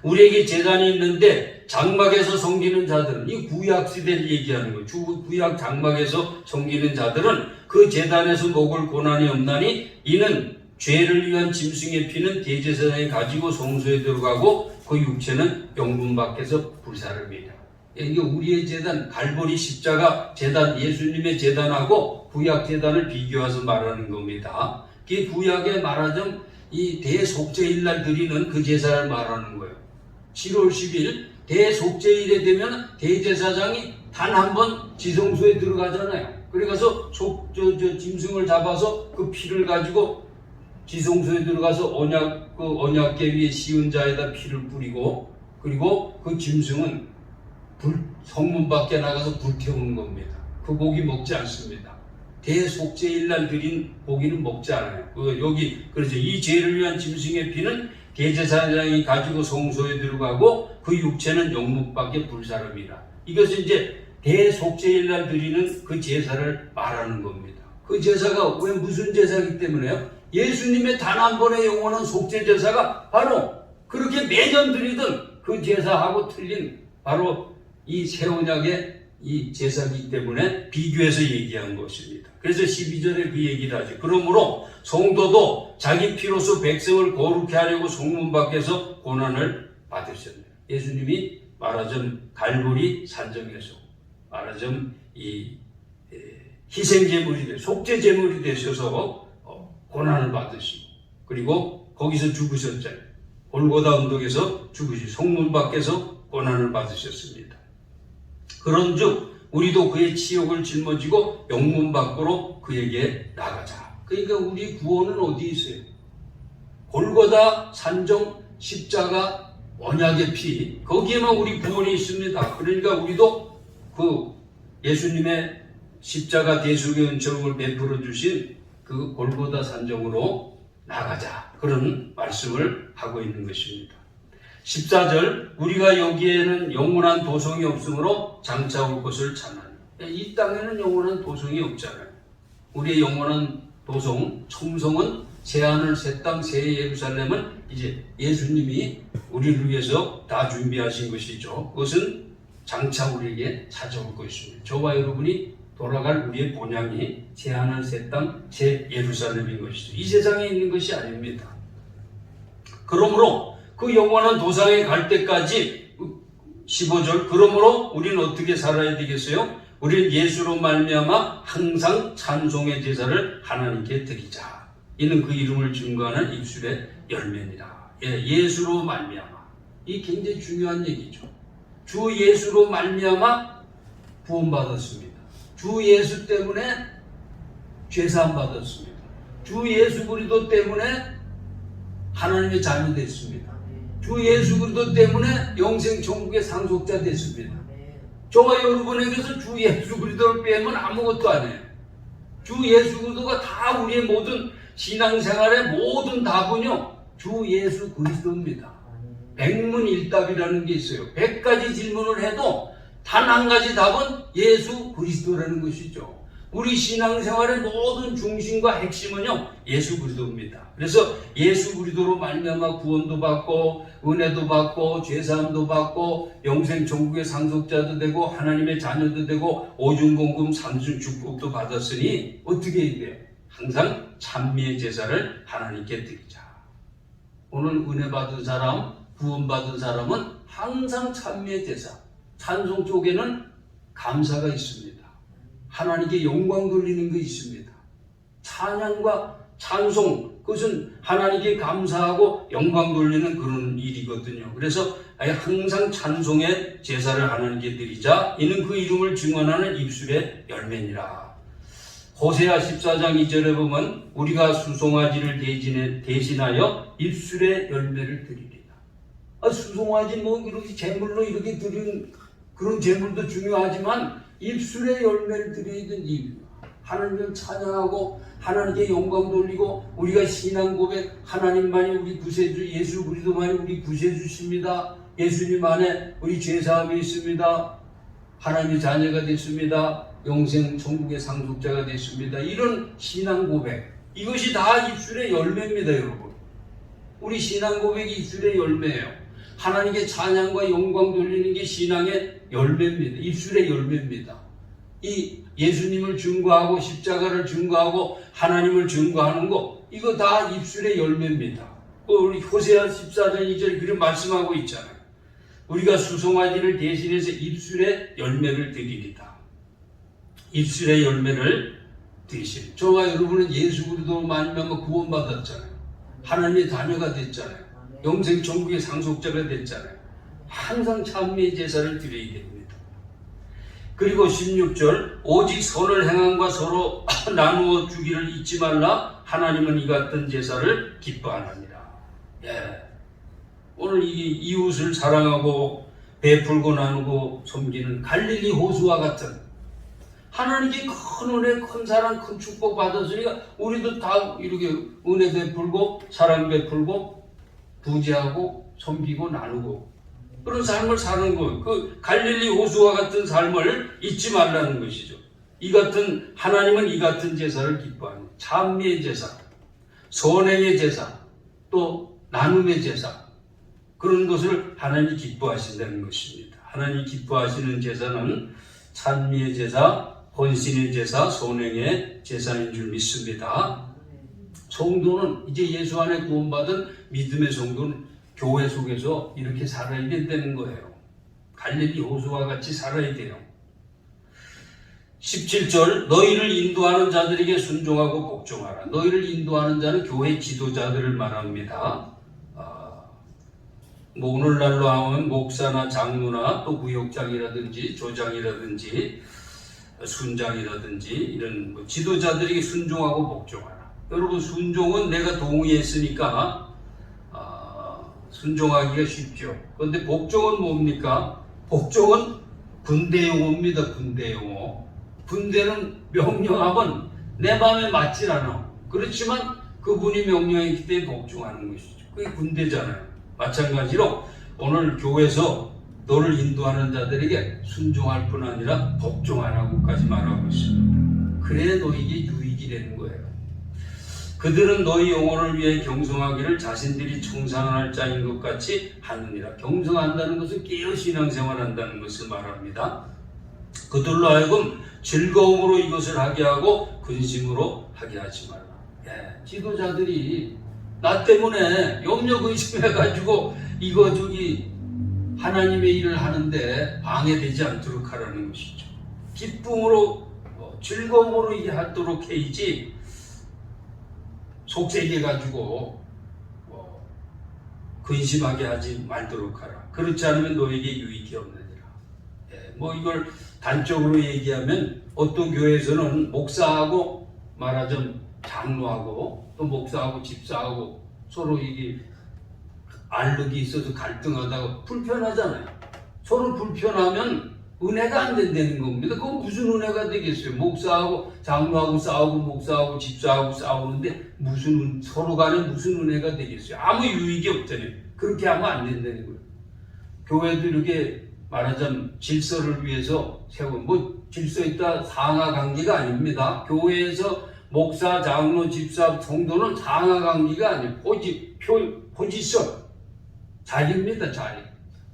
우리에게 제단이 있는데 장막에서 섬기는 자들은 이 구약 시대를 얘기하는 거예요. 구약 장막에서 섬기는 자들은 그 제단에서 먹을 고난이 없나니 이는 죄를 위한 짐승의 피는 대제사장이 가지고 성소에 들어가고 그 육체는 영분 밖에서 불사릅니다. 이게 우리의 제단, 갈보리 십자가 제단, 예수님의 제단하고 구약 제단을 비교해서 말하는 겁니다. 그 구약에 말하자면 이 대속죄일날 드리는 그 제사를 말하는 거예요. 7월 10일 대속죄일에 되면 대제사장이 단 한 번 지성소에 들어가잖아요. 그래 가서 짐승을 잡아서 그 피를 가지고 지성소에 들어가서 언약궤 위에 씌운 자에다 피를 뿌리고, 그리고 그 짐승은 성문 밖에 나가서 불태우는 겁니다. 그 고기 먹지 않습니다. 대속죄일날 드린 고기는 먹지 않아요. 그래서 이 죄를 위한 짐승의 피는 대제사장이 가지고 성소에 들어가고 그 육체는 영문 밖에 불사름이라. 이것은 이제 대속죄일날 드리는 그 제사를 말하는 겁니다. 그 제사가 왜 무슨 제사이기 때문에요? 예수님의 단 한 번의 영원한 속죄 제사가 바로 그렇게 매년 드리던 그 제사하고 틀린 바로 이 새 언약의 이 제사이기 때문에 비교해서 얘기한 것입니다. 그래서 12절에 그 얘기를 하죠. 그러므로 성도도 자기 피로서 백성을 거룩해 하려고 성문 밖에서 고난을 받으셨네요. 예수님이 말하자면 갈보리 산정에서 말하자면 이 희생제물이 속죄제물이 되셔서 고난을 받으시고, 그리고 거기서 죽으셨잖아요. 골고다 언덕에서 죽으시고 성문 밖에서 고난을 받으셨습니다. 그런즉 우리도 그의 치욕을 짊어지고 영문 밖으로 그에게 나가자. 그러니까 우리 구원은 어디 있어요? 골고다 산정 십자가 언약의 피, 거기에만 우리 구원이 있습니다. 그러니까 우리도 그 예수님의 십자가 대속의 은총을 베풀어 주신 그 골고다 산정으로 나가자, 그런 말씀을 하고 있는 것입니다. 14절, 우리가 여기에는 영원한 도성이 없으므로 장차 올 것을 찾나니. 이 땅에는 영원한 도성이 없잖아요. 우리의 영원한 도성, 청성은 새하늘 새 땅 새 예루살렘은 이제 예수님이 우리를 위해서 다 준비하신 것이죠. 그것은 장차 우리에게 찾아올 것입니다. 저와 여러분이 돌아갈 우리의 본향이 새하늘 새 땅 새 예루살렘인 것이죠. 이 세상에 있는 것이 아닙니다. 그러므로 그 영원한 도상에 갈 때까지 15절, 그러므로 우리는 어떻게 살아야 되겠어요? 우리는 예수로 말미암아 항상 찬송의 제사를 하나님께 드리자. 이는 그 이름을 증거하는 입술의 열매니라. 예수로 말미암아. 이 굉장히 중요한 얘기죠. 주 예수로 말미암아 구원받았습니다. 주 예수 때문에 죄사함 받았습니다. 주 예수 그리스도 때문에 하나님의 자녀 됐습니다. 주 예수 그리스도 때문에 영생 천국의 상속자 됐습니다. 저와 여러분에게서 주 예수 그리스도를 빼면 아무것도 안 해요. 주 예수 그리스도가 다 우리의 모든 신앙생활의 모든 답은요, 주 예수 그리스도입니다. 백문일답이라는 게 있어요. 100가지 질문을 해도 단 한 가지 답은 예수 그리스도라는 것이죠. 우리 신앙생활의 모든 중심과 핵심은요, 예수 그리스도입니다. 그래서 예수 그리스도로 말미암아 구원도 받고 은혜도 받고 죄사함도 받고 영생 천국의 상속자도 되고 하나님의 자녀도 되고 오중공금 삼중 축복도 받았으니 어떻게 해야 돼요? 항상 찬미의 제사를 하나님께 드리자. 오늘 은혜 받은 사람, 구원 받은 사람은 항상 찬미의 제사, 찬송 쪽에는 감사가 있습니다. 하나님께 영광 돌리는 게 있습니다. 찬양과 찬송, 그것은 하나님께 감사하고 영광 돌리는 그런 일이거든요. 그래서 항상 찬송의 제사를 하나님께 드리자. 이는 그 이름을 증언하는 입술의 열매니라. 호세아 14장 2절에 보면 우리가 수송아지를 대신하여 입술의 열매를 드리리라. 수송아지 이렇게 제물로 이렇게 드린 그런 제물도 중요하지만 입술의 열매를 드리든지 하나님을 찬양하고 하나님께 영광 돌리고 우리가 신앙 고백, 하나님만이 우리 구세주, 예수 그리스도만이 우리 구세주십니다. 예수님 안에 우리 죄사함이 있습니다. 하나님의 자녀가 됐습니다. 영생 천국의 상속자가 됐습니다. 이런 신앙 고백, 이것이 다 입술의 열매입니다, 여러분. 우리 신앙 고백이 입술의 열매예요. 하나님께 찬양과 영광 돌리는 게 신앙의 열매입니다. 입술의 열매입니다. 이 예수님을 증거하고 십자가를 증거하고 하나님을 증거하는 거, 이거 다 입술의 열매입니다. 우리 호세아 14장 2절에 그렇게 말씀하고 있잖아요. 우리가 수송아지를 대신해서 입술의 열매를 드리리다. 입술의 열매를 드리시리. 저와 여러분은 예수 그리스도로 말미암아 구원받았잖아요. 하나님의 자녀가 됐잖아요. 영생 천국의 상속자가 됐잖아요. 항상 찬미의 제사를 드려야 됩니다. 그리고 16절, 오직 선을 행함과 서로 나누어 주기를 잊지 말라. 하나님은 이 같은 제사를 기뻐하느니라. 예. 오늘 이 이웃을 사랑하고 베풀고 나누고 섬기는 갈릴리 호수와 같은 하나님께 큰 은혜, 큰 사랑, 큰 축복 받았으니까 우리도 다 이렇게 은혜 베풀고 사랑 베풀고 부지하고 섬기고 나누고 그런 삶을 사는 것. 그 갈릴리 호수와 같은 삶을 잊지 말라는 것이죠. 이 같은 하나님은 이 같은 제사를 기뻐하는 찬미의 제사, 선행의 제사, 또 나눔의 제사 그런 것을 하나님이 기뻐하신다는 것입니다. 하나님이 기뻐하시는 제사는 찬미의 제사, 헌신의 제사, 선행의 제사인 줄 믿습니다. 성도는 이제 예수 안에 구원받은 믿음의 성도는 교회 속에서 이렇게 살아야 된다는 거예요. 갈릴리 호수와 같이 살아야 돼요. 17절 너희를 인도하는 자들에게 순종하고 복종하라. 너희를 인도하는 자는 교회 지도자들을 말합니다. 뭐 오늘날로 하면 목사나 장로나 또 구역장이라든지 조장이라든지 순장이라든지 이런 뭐 지도자들에게 순종하고 복종하라. 여러분 순종은 내가 동의했으니까 순종하기가 쉽죠. 그런데 복종은 뭡니까? 복종은 군대 용어입니다. 군대 용어. 군대는 명령하면 내 마음에 맞질 않아. 그렇지만 그분이 명령했기 때문에 복종하는 것이죠. 그게 군대잖아요. 마찬가지로 오늘 교회에서 너를 인도하는 자들에게 순종할 뿐 아니라 복종하라고까지 말하고 있습니다. 그래야 너에게 유익이 되는 거예요. 그들은 너희 영혼을 위해 경성하기를 자신들이 청산할 자인 것 같이 하느니라. 경성한다는 것은 깨어 신앙생활한다는 것을 말합니다. 그들로 하여금 즐거움으로 이것을 하게 하고 근심으로 하게 하지 말라. 예, 지도자들이 나 때문에 염려 근심해가지고 이거 저기 하나님의 일을 하는데 방해되지 않도록 하라는 것이죠. 기쁨으로 즐거움으로 이게 하도록 해야지 속세게가지고 근심하게 하지 말도록 하라. 그렇지 않으면 너에게 유익이 없느니라. 예, 뭐 이걸 단적으로 얘기하면 어떤 교회에서는 목사하고 말하자면 장로하고 또 목사하고 집사하고 서로 이게 알력이 있어서 갈등하다가 불편하잖아요. 서로 불편하면 은혜가 안 된다는 겁니다. 그건 무슨 은혜가 되겠어요? 목사하고 장로하고 싸우고 목사하고 집사하고 싸우는데 무슨 서로 간에 무슨 은혜가 되겠어요? 아무 유익이 없잖아요. 그렇게 하면 안 된다는 거예요. 교회도 이렇게 말하자면 질서를 위해서 세운 뭐 질서 있다 상하 관계가 아닙니다. 교회에서 목사, 장로, 집사, 성도는 상하 관계가 아니에요. 포지션 자리입니다. 자리.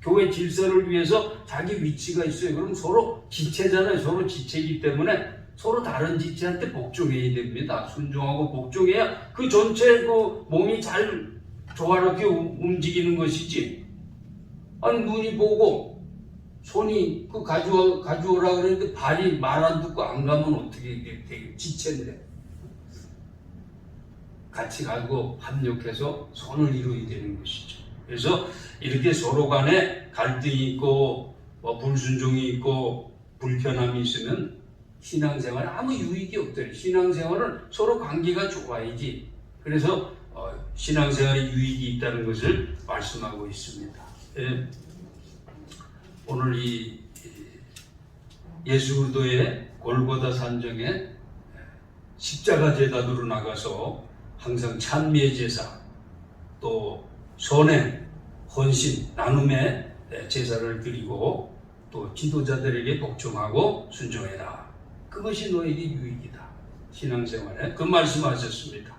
교회 질서를 위해서 자기 위치가 있어요. 그럼 서로 지체잖아요. 서로 지체이기 때문에 서로 다른 지체한테 복종해야 됩니다. 순종하고 복종해야 그 전체 그 몸이 잘 조화롭게 움직이는 것이지. 아니 눈이 보고 손이 그 가져오라 그랬는데 발이 말 안 듣고 안 가면 어떻게 되게 지체인데. 같이 가고 합력해서 손을 이루어야 되는 것이죠. 그래서 이렇게 서로 간에 갈등이 있고 불순종이 있고 불편함이 있으면 신앙생활에 아무 유익이 없대요. 신앙생활은 서로 관계가 좋아야지. 그래서 신앙생활에 유익이 있다는 것을 말씀하고 있습니다. 예. 오늘 이 예수 그리스도의 골고다 산정에 십자가 제단으로 나가서 항상 찬미의 제사 또 선행, 헌신, 나눔의 제사를 드리고 또 지도자들에게 복종하고 순종해라. 그것이 너에게 유익이다. 신앙생활에. 그 말씀하셨습니다.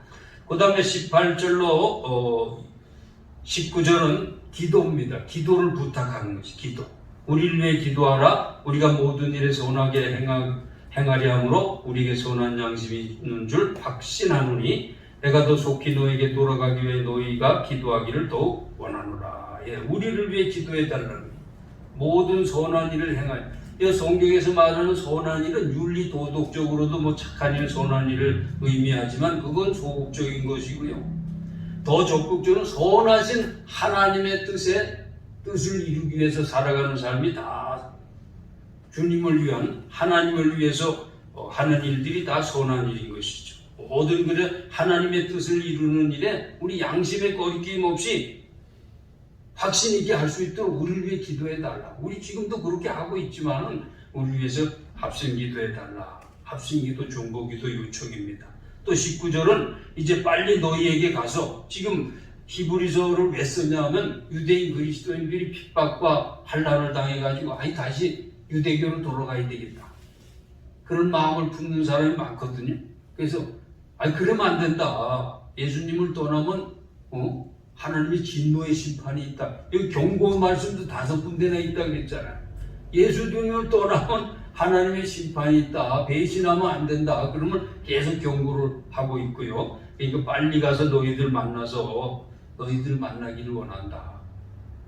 그 다음에 18절로 19절은 기도입니다. 기도를 부탁하는 것이 기도. 우리를 위해 기도하라. 우리가 모든 일에 선하게 행하려 함으로 우리에게 선한 양심이 있는 줄 확신하노니 내가 더 속히 너에게 돌아가기 위해 너희가 기도하기를 더욱 원하노라. 예, 우리를 위해 기도해달라는 모든 선한 일을 행하여. 성경에서 말하는 선한 일은 윤리 도덕적으로도 뭐 착한 일, 선한 일을 의미하지만 그건 소극적인 것이고요. 더 적극적으로 선하신 하나님의 뜻을 이루기 위해서 살아가는 삶이 다 주님을 위한 하나님을 위해서 하는 일들이 다 선한 일인 것이죠. 모든 그래 하나님의 뜻을 이루는 일에 우리 양심의 거리낌 없이 확신 있게 할 수 있도록 우리를 위해 기도해 달라. 우리 지금도 그렇게 하고 있지만은 우리를 위해서 합심 기도해 달라. 합심 기도, 중보 기도 요청입니다. 또 19절은 이제 빨리 너희에게 가서, 지금 히브리서를 왜 쓰냐면 유대인 그리스도인들이 핍박과 환난을 당해가지고 다시 유대교로 돌아가야 되겠다, 그런 마음을 품는 사람이 많거든요. 그래서 그러면 안 된다. 예수님을 떠나면 하나님의 진노의 심판이 있다. 여기 경고 말씀도 5군데나 있다 그랬잖아요. 예수님을 떠나면 하나님의 심판이 있다. 배신하면 안 된다. 그러면 계속 경고를 하고 있고요. 그러니까 빨리 가서 너희들 만나서 너희들 만나기를 원한다.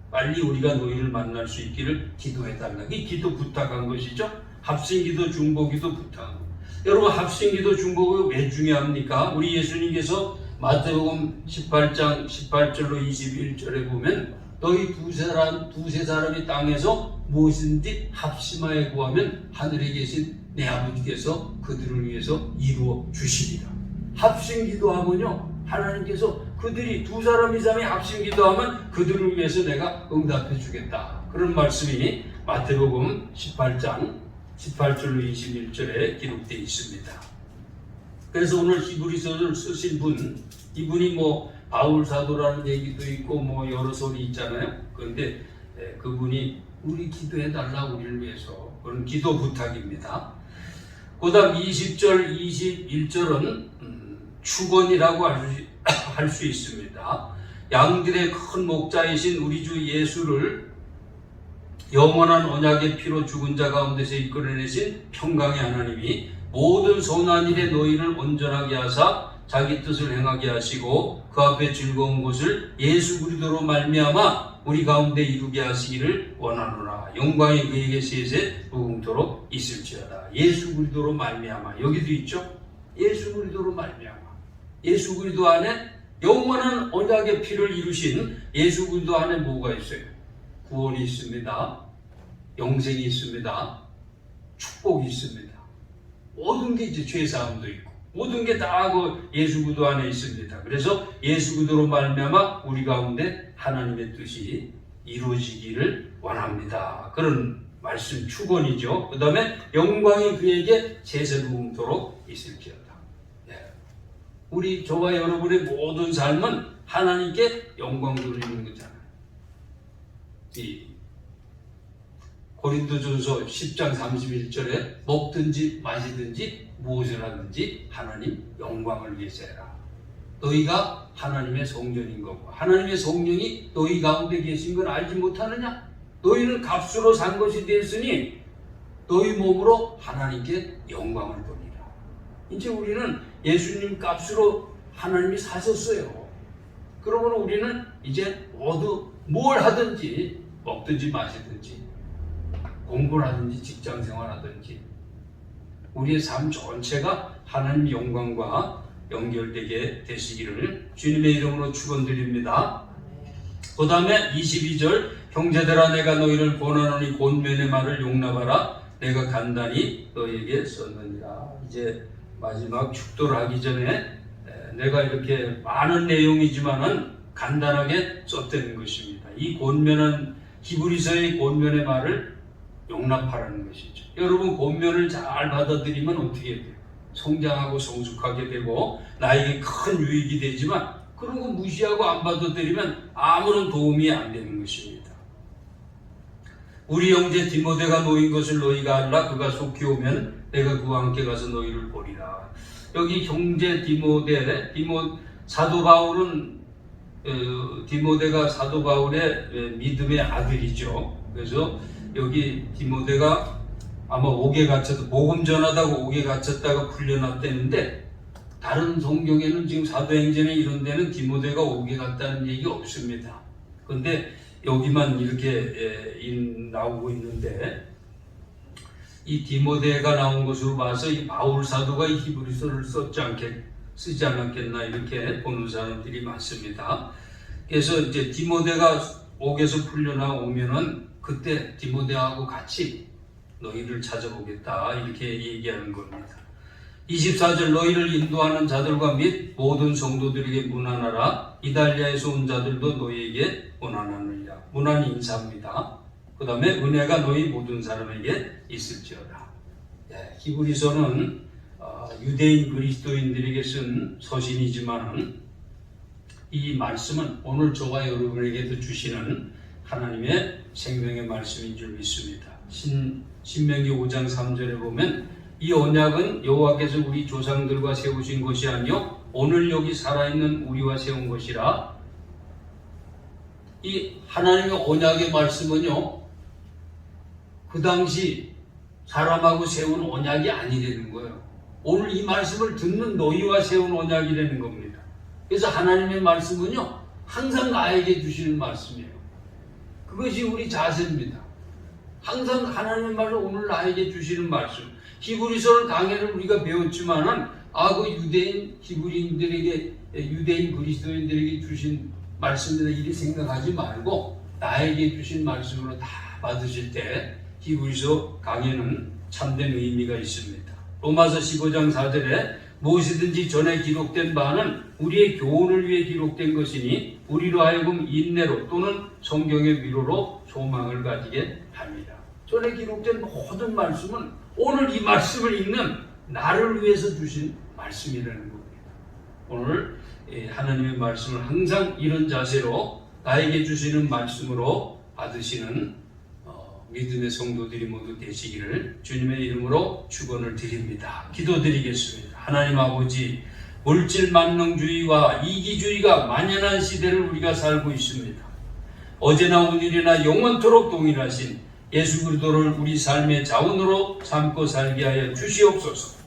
빨리 우리가 너희를 만날 수 있기를 기도해달라. 이 기도 부탁한 것이죠. 합심기도, 중보기도 부탁한 것. 여러분, 합심기도, 중보기도 왜 중요합니까? 우리 예수님께서 마태복음 18장 18절로 21절에 보면 너희 두세 사람이 땅에서 무엇인지 합심하여 구하면 하늘에 계신 내 아버지께서 그들을 위해서 이루어 주시리라. 합심기도하면요, 하나님께서 그들이 2사람 이상이 합심기도하면 그들을 위해서 내가 응답해 주겠다. 그런 말씀이 마태복음 18장 18절로 21절에 기록되어 있습니다. 그래서 오늘 히브리서를 쓰신 분, 이분이 바울 사도라는 얘기도 있고 여러 소리 있잖아요. 그런데 그분이 우리 기도해 달라, 우리를 위해서. 그런 기도 부탁입니다. 그 다음 20절, 21절은 축원이라고 할 수 있습니다. 양들의 큰 목자이신 우리 주 예수를 영원한 언약의 피로 죽은 자 가운데서 이끌어내신 평강의 하나님이 모든 선한 일에 너희를 온전하게 하사 자기 뜻을 행하게 하시고 그 앞에 즐거운 것을 예수 그리스도로 말미암아 우리 가운데 이루게 하시기를 원하노라. 영광이 그에게 세세 무궁토록 있을지어다. 예수 그리스도로 말미암아. 여기도 있죠. 예수 그리스도로 말미암아. 예수 그리스도 안에 영원한 언약의 피를 이루신 예수 그리스도 안에 뭐가 있어요? 구원이 있습니다. 영생이 있습니다. 축복이 있습니다. 모든 게 이제 죄사함도 있고 모든 게 다 그 예수 그리스도 안에 있습니다. 그래서 예수 그리스도로 말미암아 우리 가운데 하나님의 뜻이 이루어지기를 원합니다. 그런 말씀, 축원이죠. 그 다음에 영광이 그에게 세세무궁토록 있을지어다. 우리 저와 여러분의 모든 삶은 하나님께 영광 돌리는 거잖아요. 이 고린도전서 10장 31절에 먹든지 마시든지 무엇을 하든지 하나님 영광을 위해서 해라. 너희가 하나님의 성전인 거고 하나님의 성령이 너희 가운데 계신 걸 알지 못하느냐? 너희는 값으로 산 것이 되었으니 너희 몸으로 하나님께 영광을 돌리라. 이제 우리는 예수님 값으로 하나님이 사셨어요. 그러므로 우리는 이제 모두 뭘 하든지 먹든지 마시든지 공부를 하든지 직장생활 하든지 우리의 삶 전체가 하나님 영광과 연결되게 되시기를 주님의 이름으로 축원드립니다. 그 다음에 22절 형제들아 내가 너희를 권하노니 권면의 말을 용납하라. 내가 간단히 너희에게 썼느니라. 이제 마지막 축도를 하기 전에 내가 이렇게 많은 내용이지만은 간단하게 썼다는 것입니다. 이 권면은 히브리서의 권면의 말을 용납하라는 것이죠. 여러분 권면을 잘 받아들이면 어떻게 돼요? 성장하고 성숙하게 되고 나에게 큰 유익이 되지만 그런 거 무시하고 안 받아들이면 아무런 도움이 안 되는 것입니다. 우리 형제 디모데가 놓인 것을 너희가 알라. 그가 속히 오면 내가 그와 함께 가서 너희를 보리라. 여기 형제 사도 바울은 디모데가 사도 바울의 믿음의 아들이죠. 그래서 여기 디모데가 아마 옥에 갇혔다, 복음 전하다가 옥에 갇혔다가 풀려났다는데 다른 성경에는 지금 사도행전에 이런 데는 디모데가 옥에 갔다는 얘기 없습니다. 그런데 여기만 이렇게 나오고 있는데 이 디모데가 나온 것으로 봐서 이 바울 사도가 이 히브리서를 쓰지 않았겠나 이렇게 보는 사람들이 많습니다. 그래서 이제 디모데가 옥에서 풀려나오면은 그때 디모데하고 같이 너희를 찾아보겠다 이렇게 얘기하는 겁니다. 24절 너희를 인도하는 자들과 및 모든 성도들에게 문안하라. 이달리아에서 온 자들도 너희에게 문안하느니라. 문안이 인사입니다. 그 다음에 은혜가 너희 모든 사람에게 있을지어다. 히브리서는 유대인 그리스도인들에게 쓴 서신이지만 이 말씀은 오늘 저와 여러분에게도 주시는 하나님의 생명의 말씀인 줄 믿습니다. 신명기 5장 3절에 보면 이 언약은 여호와께서 우리 조상들과 세우신 것이 아니요 오늘 여기 살아있는 우리와 세운 것이라. 이 하나님의 언약의 말씀은요 그 당시 사람하고 세운 언약이 아니라는 거예요. 오늘 이 말씀을 듣는 너희와 세운 언약이라는 겁니다. 그래서 하나님의 말씀은요 항상 나에게 주시는 말씀이에요. 그것이 우리 자세입니다. 항상 하나님의 말을 오늘 나에게 주시는 말씀. 히브리서를 강해를 우리가 배웠지만은 그 유대인 히브리인들에게 유대인 그리스도인들에게 주신 말씀이다 이렇게 생각하지 말고 나에게 주신 말씀으로 다 받으실 때 히브리서 강해는 참된 의미가 있습니다. 로마서 15장 4절에 무엇이든지 전에 기록된 바는 우리의 교훈을 위해 기록된 것이니 우리로 하여금 인내로 또는 성경의 위로로 소망을 가지게 합니다. 전에 기록된 모든 말씀은 오늘 이 말씀을 읽는 나를 위해서 주신 말씀이라는 겁니다. 오늘 하나님의 말씀을 항상 이런 자세로 나에게 주시는 말씀으로 받으시는 믿음의 성도들이 모두 되시기를 주님의 이름으로 축원을 드립니다. 기도드리겠습니다. 하나님 아버지, 물질 만능주의와 이기주의가 만연한 시대를 우리가 살고 있습니다. 어제나 오늘이나 영원토록 동일하신 예수 그리스도를 우리 삶의 자원으로 삼고 살게 하여 주시옵소서.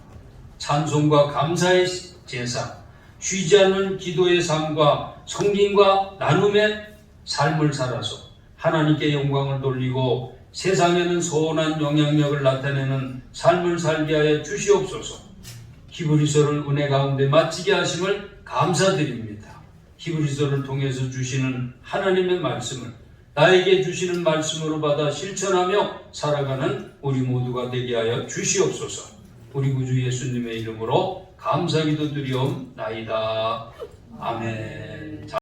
찬송과 감사의 제사, 쉬지 않는 기도의 삶과 성김과 나눔의 삶을 살아서 하나님께 영광을 돌리고 세상에는 선한 영향력을 나타내는 삶을 살게 하여 주시옵소서. 히브리서를 은혜 가운데 마치게 하심을 감사드립니다. 히브리서를 통해서 주시는 하나님의 말씀을 나에게 주시는 말씀으로 받아 실천하며 살아가는 우리 모두가 되게 하여 주시옵소서. 우리 구주 예수님의 이름으로 감사기도 드리옵나이다. 아멘.